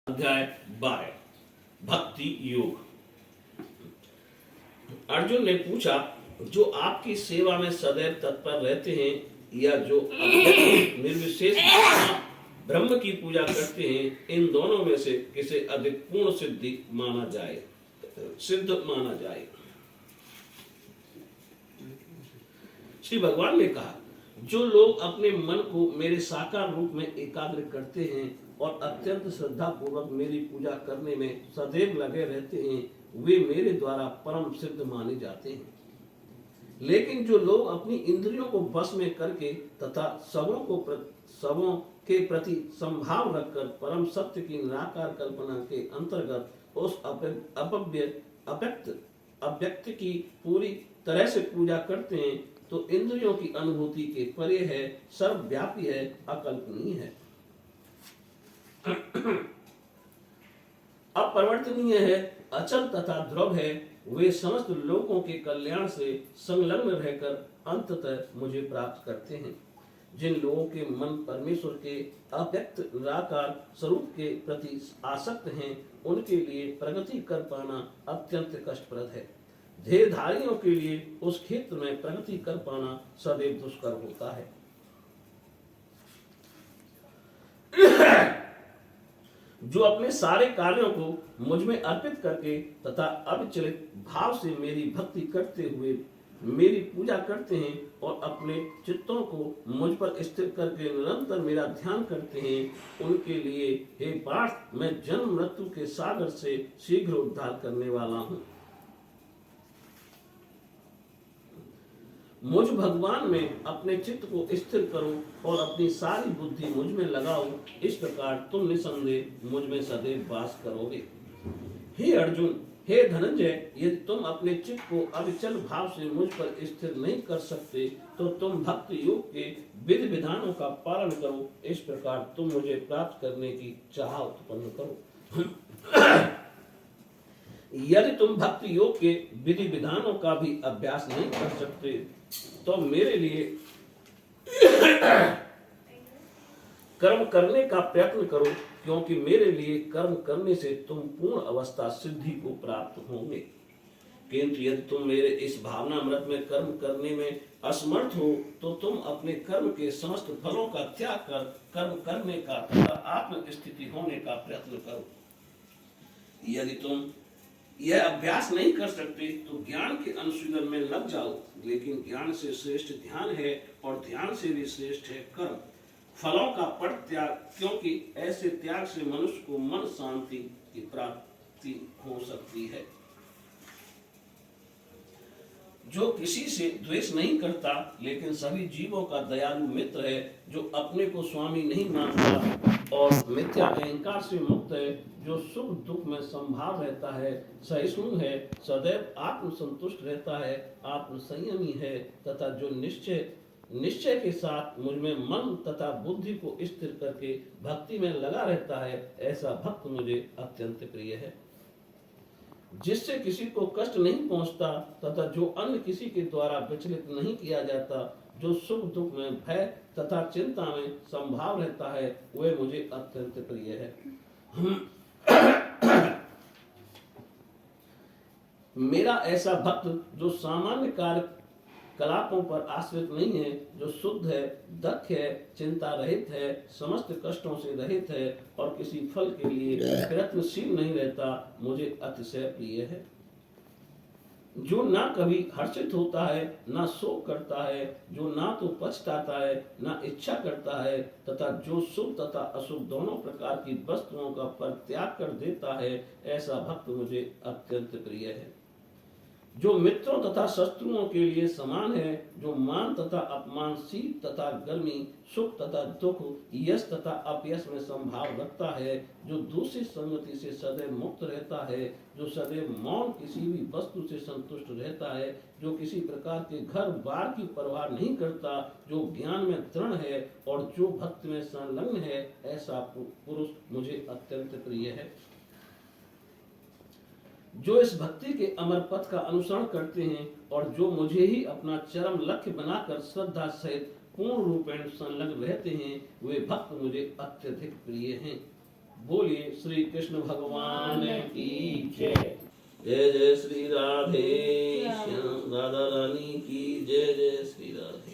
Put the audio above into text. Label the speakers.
Speaker 1: अध्याय 12 भक्ति योग। अर्जुन ने पूछा, जो आपकी सेवा में सदैव तत्पर रहते हैं या जो निर्विशेष ब्रह्म की पूजा करते हैं, इन दोनों में से किसे अधिक पूर्ण सिद्ध माना जाए। श्री भगवान ने कहा, जो लोग अपने मन को मेरे साकार रूप में एकाग्र करते हैं और अत्यंत श्रद्धा पूर्वक मेरी पूजा करने में सदैव लगे रहते हैं, वे मेरे द्वारा परम सिद्ध माने जाते हैं। लेकिन जो लोग अपनी इंद्रियों को बस में करके तथा सबों के प्रति संभाव रखकर परम सत्य की निराकार कल्पना के अंतर्गत उस अव्यक्त की पूरी तरह से पूजा करते हैं, तो इंद्रियों की अनुभूति के परे है, सर्वव्यापी है, अकल्पनीय है, अपरिवर्तनीय है, अचल तथा दृढ़ है। वे समस्त लोगों के कल्याण से संलग्न रहकर अंततः मुझे प्राप्त करते हैं। जिन लोगों के मन परमेश्वर के अव्यक्त निराकार स्वरूप के प्रति आसक्त हैं, उनके लिए प्रगति कर पाना अत्यंत कष्टप्रद है। धैर्यधारियों के लिए उस क्षेत्र में प्रगति कर पाना सदैव दुष्कर होता है। जो अपने सारे कार्यों को मुझ में अर्पित करके तथा अविचलित भाव से मेरी भक्ति करते हुए मेरी पूजा करते हैं और अपने चित्तों को मुझ पर स्थिर करके निरंतर मेरा ध्यान करते हैं, उनके लिए हे पार्थ, मैं जन्म मृत्यु के सागर से शीघ्र उद्धार करने वाला हूँ। मुझ भगवान में अपने चित्त को स्थिर करो और अपनी सारी बुद्धि मुझ में लगाओ। इस प्रकार तुम निसंदेह मुझ में सदैव वास करोगे। हे अर्जुन, हे धनंजय, यदि तुम अपने चित्त को अविचल भाव से मुझ पर स्थिर नहीं कर सकते, तो तुम भक्ति योग के विधि विधानों का पालन करो। इस प्रकार तुम मुझे प्राप्त करने की चाह उत्पन्न करो। यदि तुम भक्ति योग के विधि विधानों का भी अभ्यास नहीं कर सकते, तो मेरे लिए कर्म करने का प्रयत्न करो, क्योंकि मेरे लिए कर्म करने से तुम पूर्ण अवस्था सिद्धि को प्राप्त होंगे। किंतु यदि तुम मेरे इस भावनामृत में कर्म करने में असमर्थ हो, तो तुम अपने कर्म के समस्त फलों का त्याग कर कर्म करने का तथा आत्म स्थिति होने का प्रयत्न करो। यदि तुम यह अभ्यास नहीं कर सकते, तो ज्ञान के अनुशीलन में लग जाओ। लेकिन ज्ञान से श्रेष्ठ ध्यान है और ध्यान से भी श्रेष्ठ है कर्म, फलों का परित्याग, क्योंकि ऐसे त्याग से मनुष्य को मन शांति की प्राप्ति हो सकती है। जो किसी से द्वेष नहीं करता, लेकिन सभी जीवों का दयालु मित्र है, जो अपने को स्वामी नहीं मानता और मिथ्या अहंकार से मुक्त है, जो सुख दुख में संभाव रहता है, सहिष्णु है, सदैव आत्म संतुष्ट रहता है, आत्म संयमी है, तथा जो निश्चय के साथ मुझ में मन तथा बुद्धि को स्थिर करके भक्ति में लगा रहता है, ऐसा भक्त मुझे अत्यंत प्रिय है। जिससे किसी को कष्ट नहीं पहुंचता तथा जो अन्य किसी के द्वारा विचलित नहीं किया जाता, जो सुख दुख में भय तथा चिंता में संभाव रहता है, वह मुझे अत्यंत प्रिय है। मेरा ऐसा भक्त जो सामान्य कार्य कलापों पर आश्रित नहीं है, जो शुद्ध है, दक्ष है, चिंता रहित है, समस्त कष्टों से रहित है और किसी फल के लिए प्रयत्नशील नहीं रहता, मुझे अतिशय प्रिय है। जो ना कभी हर्षित होता है, ना शोक करता है, जो ना तो पछताता है, ना इच्छा करता है, तथा जो शुभ तथा अशुभ दोनों प्रकार की वस्तुओं का परित्याग कर देता है, ऐसा भक्त मुझे अत्यंत प्रिय है। जो मित्रों तथा शत्रुओं के लिए समान है, जो मान तथा अपमान, शीत तथा गर्मी, सुख तथा दुख, यश तथा अपयश में संभाव रखता है, जो दूसरी संगति से सदैव मुक्त रहता है, जो सदैव मौन किसी भी वस्तु से संतुष्ट रहता है, जो किसी प्रकार के घर बार की परवाह नहीं करता, जो ज्ञान में दृढ़ है और जो भक्ति में संलग्न है, ऐसा पुरुष मुझे अत्यंत प्रिय है। जो इस भक्ति के अमर पथ का अनुसरण करते हैं और जो मुझे ही अपना चरम लक्ष्य बनाकर श्रद्धा सहित पूर्ण रूपेण संलग्न रहते हैं, वे भक्त मुझे अत्यधिक प्रिय हैं। बोलिए श्री कृष्ण भगवान की जय। जय जय श्री राधे श्याम। राधा रानी की जय। जय श्री राधे।